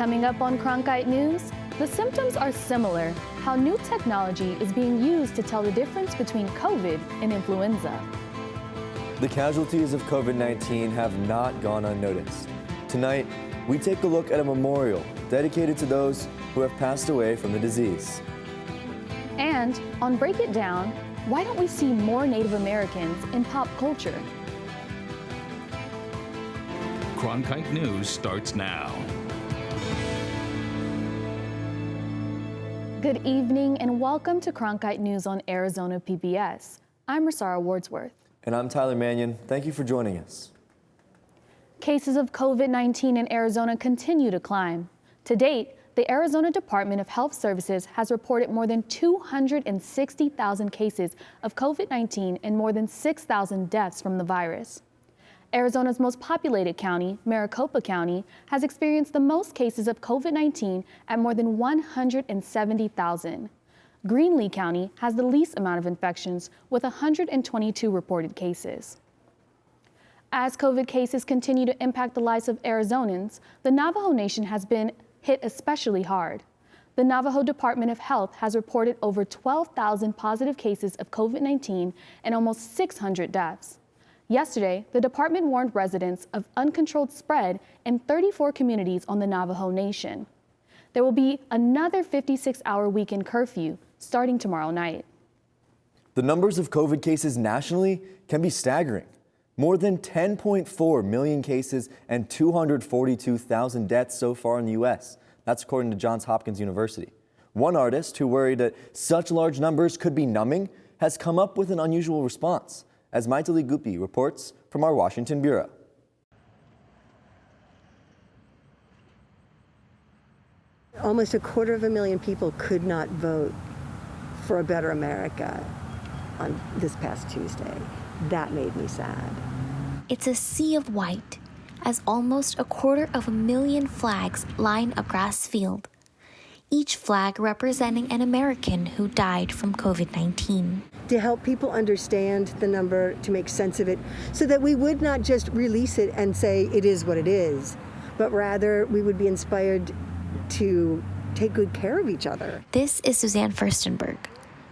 Coming up on Cronkite News, the symptoms are similar. How new technology is being used to tell the difference between COVID and influenza. The casualties of COVID-19 have not gone unnoticed. Tonight, we take a look at a memorial dedicated to those who have passed away from the disease. And on Break It Down, why don't we see more Native Americans in pop culture? Cronkite News starts now. Good evening and welcome to Cronkite News on Arizona PBS. I'm Rosara Wordsworth. And I'm Tyler Mannion. Thank you for joining us. Cases of COVID-19 in Arizona continue to climb. To date, the Arizona Department of Health Services has reported more than 260,000 cases of COVID-19 and more than 6,000 deaths from the virus. Arizona's most populated county, Maricopa County, has experienced the most cases of COVID-19 at more than 170,000. Greenlee County has the least amount of infections with 122 reported cases. As COVID cases continue to impact the lives of Arizonans, the Navajo Nation has been hit especially hard. The Navajo Department of Health has reported over 12,000 positive cases of COVID-19 and almost 600 deaths. Yesterday, the department warned residents of uncontrolled spread in 34 communities on the Navajo Nation. There will be another 56-hour weekend curfew starting tomorrow night. The numbers of COVID cases nationally can be staggering. More than 10.4 million cases and 242,000 deaths so far in the U.S. That's according to Johns Hopkins University. One artist who worried that such large numbers could be numbing has come up with an unusual response, as Maitali Gupi reports from our Washington bureau. Almost 250,000 people could not vote for a better America on this past Tuesday. That made me sad. It's a sea of white, as almost 250,000 flags line a grass field, each flag representing an American who died from COVID-19. To help people understand the number, to make sense of it, so that we would not just release it and say it is what it is, but rather we would be inspired to take good care of each other. This is Suzanne Furstenberg,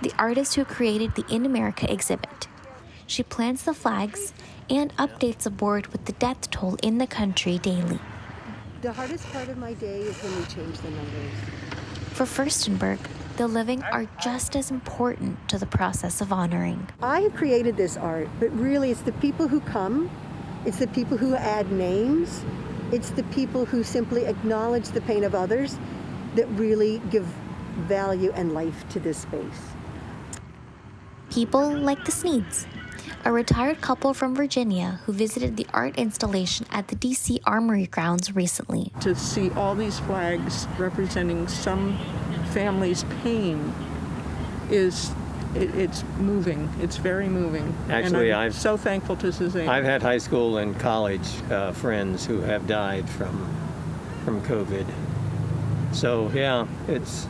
the artist who created the In America exhibit. She plants the flags and updates a board with the death toll in the country daily. The hardest part of my day is when we change the numbers. For Furstenberg, the living are just as important to the process of honoring. I have created this art, but really it's the people who come, it's the people who add names, it's the people who simply acknowledge the pain of others that really give value and life to this space. People like the Sneeds, a retired couple from Virginia who visited the art installation at the D.C. Armory grounds recently. To see all these flags representing some family's pain it's moving. It's very moving. Actually, and I'm I've so thankful to Suzanne. I've had high school and college friends who have died from COVID. So yeah, it's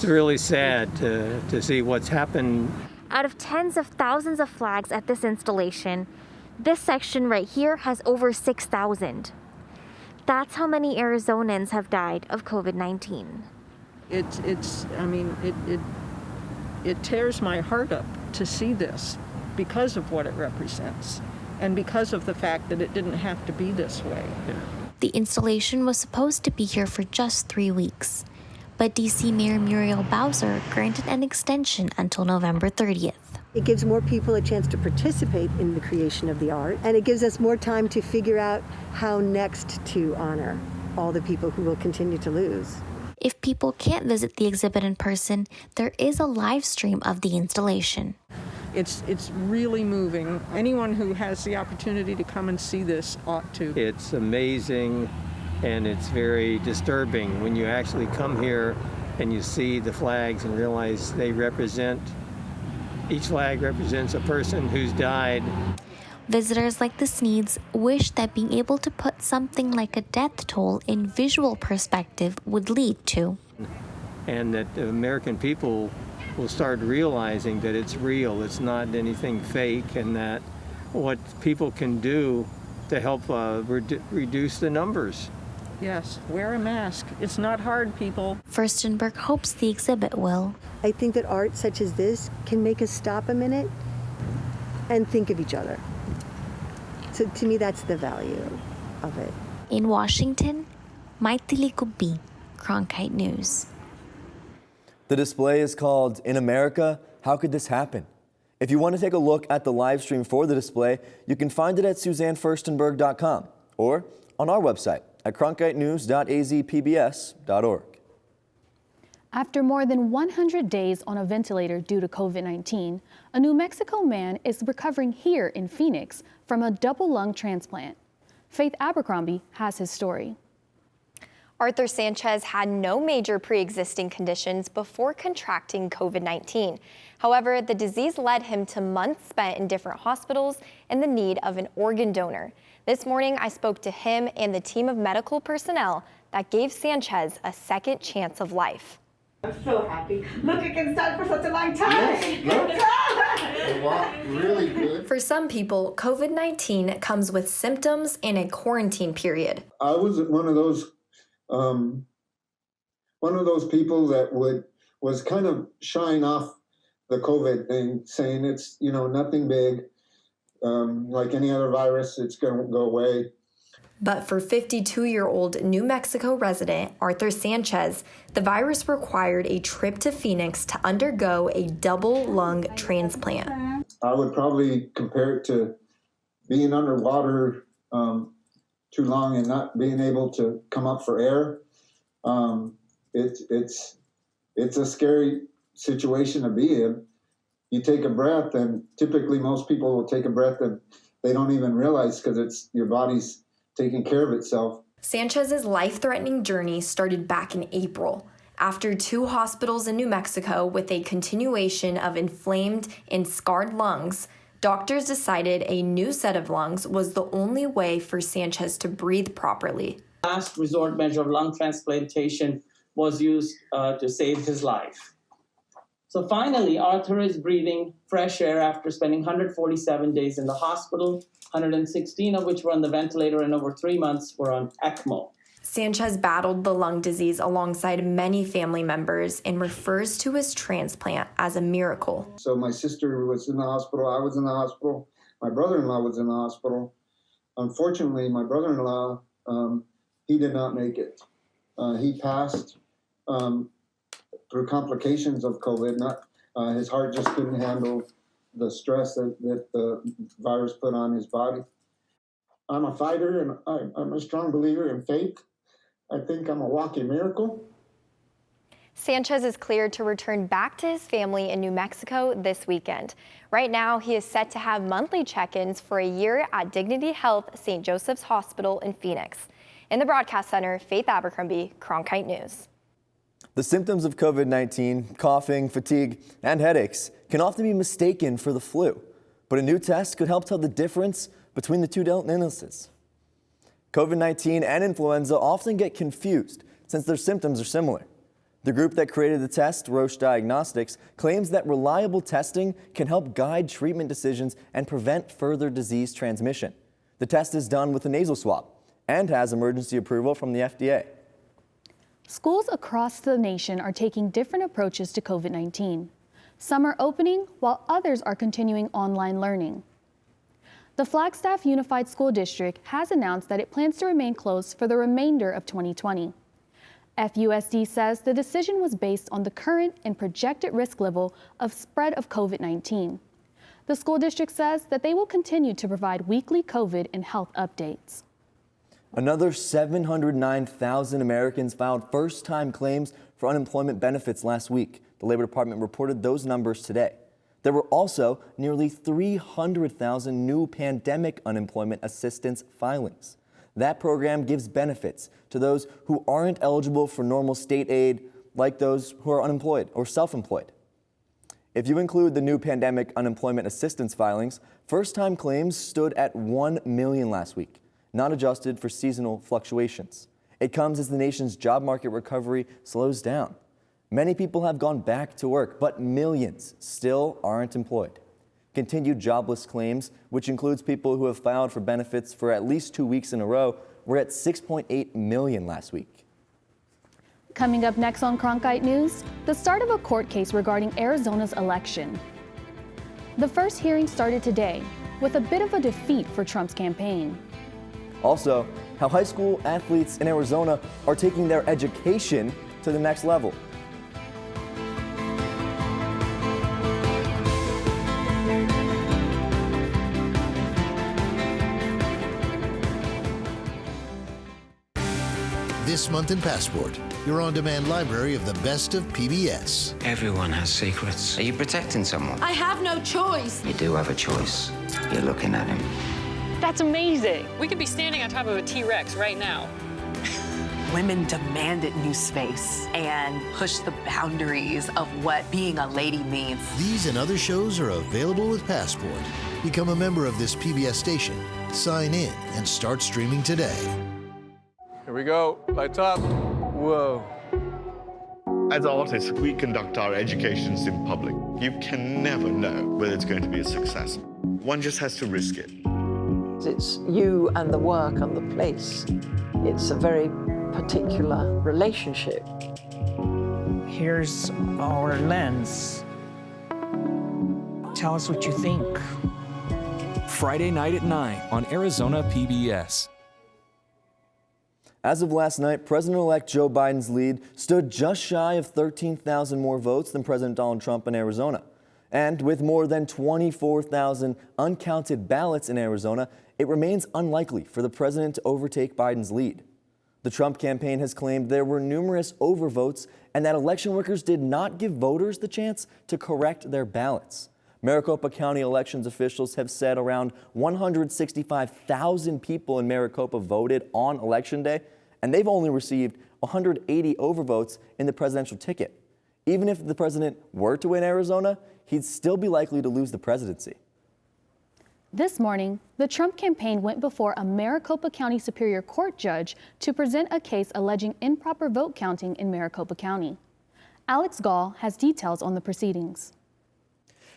really sad to see what's happened. Out of tens of thousands of flags at this installation, this section right here has over 6,000. That's how many Arizonans have died of COVID-19. It tears my heart up to see this because of what it represents and because of the fact that it didn't have to be this way. Yeah. The installation was supposed to be here for just 3 weeks, but D.C. Mayor Muriel Bowser granted an extension until November 30th. It gives more people a chance to participate in the creation of the art, and it gives us more time to figure out how next to honor all the people who will continue to lose. If people can't visit the exhibit in person, there is a live stream of the installation. It's really moving. Anyone who has the opportunity to come and see this ought to. It's amazing, and it's very disturbing when you actually come here and you see the flags and realize each flag represents a person who's died. Visitors like the Sneeds wish that being able to put something like a death toll in visual perspective would lead to. And that the American people will start realizing that it's real, it's not anything fake, and that what people can do to help reduce the numbers. Yes, wear a mask. It's not hard, people. Furstenberg hopes the exhibit will. I think that art such as this can make us stop a minute and think of each other. So to me, that's the value of it. In Washington, Maitili Kubi, Cronkite News. The display is called In America, How Could This Happen? If you want to take a look at the live stream for the display, you can find it at SuzanneFurstenberg.com or on our website at cronkitenews.azpbs.org. After more than 100 days on a ventilator due to COVID-19, a New Mexico man is recovering here in Phoenix from a double lung transplant. Faith Abercrombie has his story. Arthur Sanchez had no major pre-existing conditions before contracting COVID-19. However, the disease led him to months spent in different hospitals and the need of an organ donor. This morning, I spoke to him and the team of medical personnel that gave Sanchez a second chance of life. I'm so happy. Look, it can stand for such a long time. Yes, a lot, really good. For some people, COVID-19 comes with symptoms and a quarantine period. I was one of those people that was kind of shying off the COVID thing, saying it's, nothing big, like any other virus, it's going to go away. But for 52-year-old New Mexico resident Arthur Sanchez, the virus required a trip to Phoenix to undergo a double lung transplant. I would probably compare it to being underwater too long and not being able to come up for air. It's a scary situation to be in. You take a breath, and typically most people will take a breath and they don't even realize because it's your body's taking care of itself. Sanchez's life-threatening journey started back in April. After 2 hospitals in New Mexico with a continuation of inflamed and scarred lungs, doctors decided a new set of lungs was the only way for Sanchez to breathe properly. Last resort measure of lung transplantation was used to save his life. So finally, Arthur is breathing fresh air after spending 147 days in the hospital, 116 of which were on the ventilator, and over 3 months were on ECMO. Sanchez battled the lung disease alongside many family members and refers to his transplant as a miracle. So my sister was in the hospital, I was in the hospital, my brother-in-law was in the hospital. Unfortunately, my brother-in-law, he did not make it. He passed through complications of COVID. His heart just couldn't handle the stress that the virus put on his body. I'm a fighter, and I'm a strong believer in faith. I think I'm a walking miracle. Sanchez is cleared to return back to his family in New Mexico this weekend. Right now, he is set to have monthly check-ins for a year at Dignity Health St. Joseph's Hospital in Phoenix. In the broadcast center, Faith Abercrombie, Cronkite News. The symptoms of COVID-19, coughing, fatigue, and headaches can often be mistaken for the flu, but a new test could help tell the difference between the two illnesses. COVID-19 and influenza often get confused since their symptoms are similar. The group that created the test, Roche Diagnostics, claims that reliable testing can help guide treatment decisions and prevent further disease transmission. The test is done with a nasal swab and has emergency approval from the FDA. Schools across the nation are taking different approaches to COVID-19. Some are opening while others are continuing online learning. The Flagstaff Unified School District has announced that it plans to remain closed for the remainder of 2020. FUSD says the decision was based on the current and projected risk level of spread of COVID-19. The school district says that they will continue to provide weekly COVID and health updates. Another 709,000 Americans filed first-time claims for unemployment benefits last week. The Labor Department reported those numbers today. There were also nearly 300,000 new pandemic unemployment assistance filings. That program gives benefits to those who aren't eligible for normal state aid, like those who are unemployed or self-employed. If you include the new pandemic unemployment assistance filings, first-time claims stood at 1 million last week, not adjusted for seasonal fluctuations. It comes as the nation's job market recovery slows down. Many people have gone back to work, but millions still aren't employed. Continued jobless claims, which includes people who have filed for benefits for at least 2 weeks in a row, were at 6.8 million last week. Coming up next on Cronkite News, the start of a court case regarding Arizona's election. The first hearing started today with a bit of a defeat for Trump's campaign. Also, how high school athletes in Arizona are taking their education to the next level. This month in Passport, your on-demand library of the best of PBS. Everyone has secrets. Are you protecting someone? I have no choice. You do have a choice. You're looking at him. That's amazing. We could be standing on top of a T-Rex right now. Women demanded new space and pushed the boundaries of what being a lady means. These and other shows are available with Passport. Become a member of this PBS station, sign in, and start streaming today. Here we go. Lights up. Whoa. As artists, we conduct our educations in public. You can never know whether it's going to be a success. One just has to risk it. It's you and the work and the place. It's a very particular relationship. Here's our lens. Tell us what you think. Friday night at 9 on Arizona PBS. As of last night, President-elect Joe Biden's lead stood just shy of 13,000 more votes than President Donald Trump in Arizona. And with more than 24,000 uncounted ballots in Arizona, it remains unlikely for the president to overtake Biden's lead. The Trump campaign has claimed there were numerous overvotes and that election workers did not give voters the chance to correct their ballots. Maricopa County elections officials have said around 165,000 people in Maricopa voted on Election Day, and they've only received 180 overvotes in the presidential ticket. Even if the president were to win Arizona, he'd still be likely to lose the presidency. This morning, the Trump campaign went before a Maricopa County Superior Court judge to present a case alleging improper vote counting in Maricopa County. Alex Gall has details on the proceedings.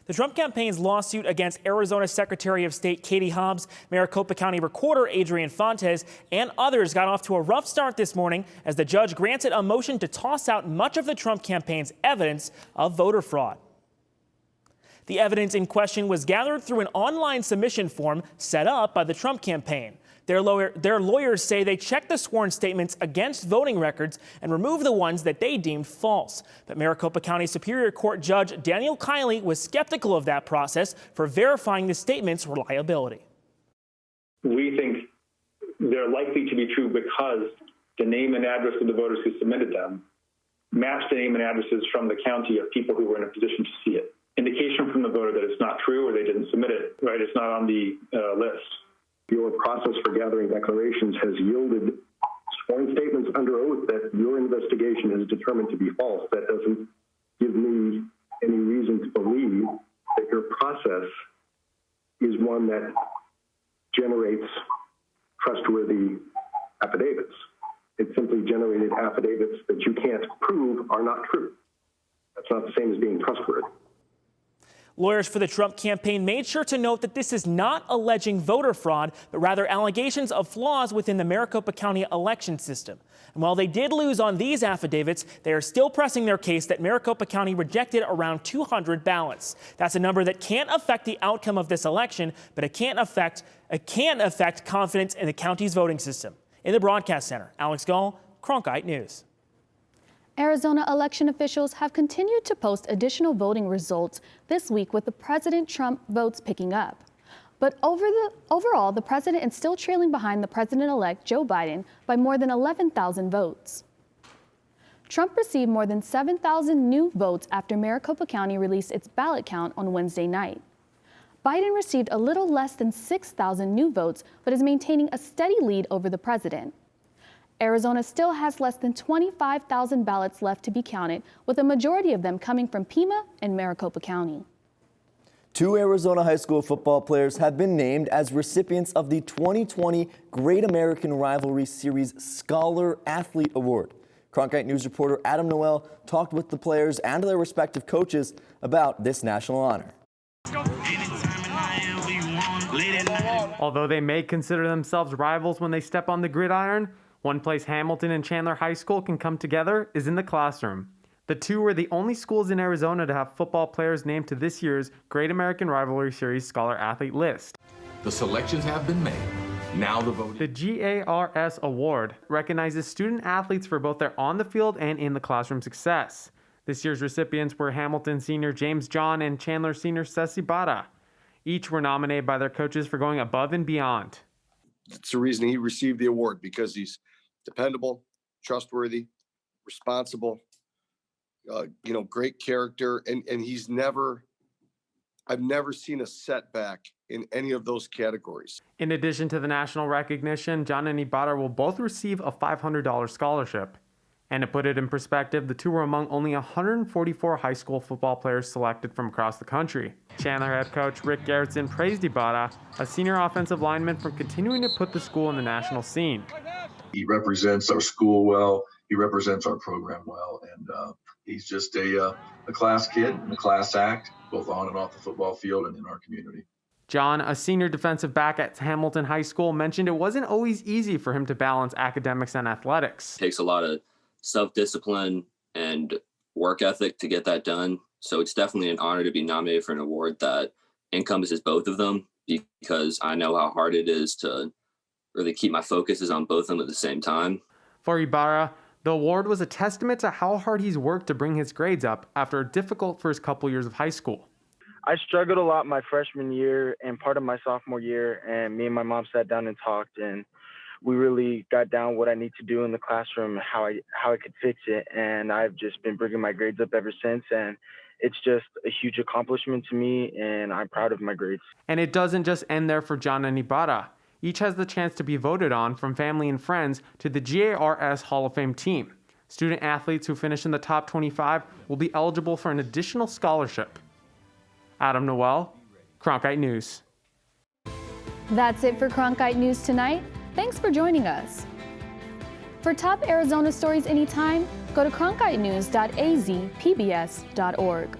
The Trump campaign's lawsuit against Arizona Secretary of State Katie Hobbs, Maricopa County Recorder Adrian Fontes, and others got off to a rough start this morning as the judge granted a motion to toss out much of the Trump campaign's evidence of voter fraud. The evidence in question was gathered through an online submission form set up by the Trump campaign. Their lawyers say they checked the sworn statements against voting records and removed the ones that they deemed false. But Maricopa County Superior Court Judge Daniel Kiley was skeptical of that process for verifying the statements' reliability. We think they're likely to be true because the name and address of the voters who submitted them match the name and addresses from the county of people who were in a position to see it. Indication from the voter that it's not true or they didn't submit it, right? It's not on the list. Your process for gathering declarations has yielded sworn statements under oath that your investigation is determined to be false. That doesn't give me any reason to believe that your process is one that generates trustworthy affidavits. It simply generated affidavits that you can't prove are not true. That's not the same as being trustworthy. Lawyers for the Trump campaign made sure to note that this is not alleging voter fraud, but rather allegations of flaws within the Maricopa County election system. And while they did lose on these affidavits, they are still pressing their case that Maricopa County rejected around 200 ballots. That's a number that can't affect the outcome of this election, but it can affect confidence in the county's voting system. In the broadcast center, Alex Gall, Cronkite News. Arizona election officials have continued to post additional voting results this week with the President Trump votes picking up. But overall, the president is still trailing behind the president-elect Joe Biden by more than 11,000 votes. Trump received more than 7,000 new votes after Maricopa County released its ballot count on Wednesday night. Biden received a little less than 6,000 new votes, but is maintaining a steady lead over the president. Arizona still has less than 25,000 ballots left to be counted, with a majority of them coming from Pima and Maricopa County. 2 Arizona high school football players have been named as recipients of the 2020 Great American Rivalry Series Scholar Athlete Award. Cronkite News reporter Adam Noel talked with the players and their respective coaches about this national honor. Anytime and however you want. Although they may consider themselves rivals when they step on the gridiron, one place Hamilton and Chandler High School can come together is in the classroom. The two were the only schools in Arizona to have football players named to this year's Great American Rivalry Series Scholar Athlete list. The selections have been made. Now the vote. The GARS Award recognizes student athletes for both their on-the-field and in-the-classroom success. This year's recipients were Hamilton senior James John and Chandler senior Ceci Bada. Each were nominated by their coaches for going above and beyond. It's the reason he received the award, because he's dependable, trustworthy, responsible, great character, and I've never seen a setback in any of those categories. In addition to the national recognition, John and Ibarra will both receive a $500 scholarship. And to put it in perspective, the two were among only 144 high school football players selected from across the country. Chandler head coach Rick Garrettson praised Ibarra, a senior offensive lineman, for continuing to put the school in the national scene. He represents our school well. He represents our program well, and he's just a class kid and a class act, both on and off the football field and in our community. John, a senior defensive back at Hamilton High School, mentioned it wasn't always easy for him to balance academics and athletics. It takes a lot of self-discipline and work ethic to get that done. So it's definitely an honor to be nominated for an award that encompasses both of them, because I know how hard it is to really keep my focuses on both of them at the same time. For Ibarra, the award was a testament to how hard he's worked to bring his grades up after a difficult first couple years of high school. I struggled a lot my freshman year and part of my sophomore year, and me and my mom sat down and talked, and we really got down what I need to do in the classroom, how I could fix it, and I've just been bringing my grades up ever since, and it's just a huge accomplishment to me, and I'm proud of my grades. And it doesn't just end there for John and Ibarra. Each has the chance to be voted on from family and friends to the GARS Hall of Fame team. Student athletes who finish in the top 25 will be eligible for an additional scholarship. Adam Noel, Cronkite News. That's it for Cronkite News tonight. Thanks for joining us. For top Arizona stories anytime, go to cronkitenews.azpbs.org.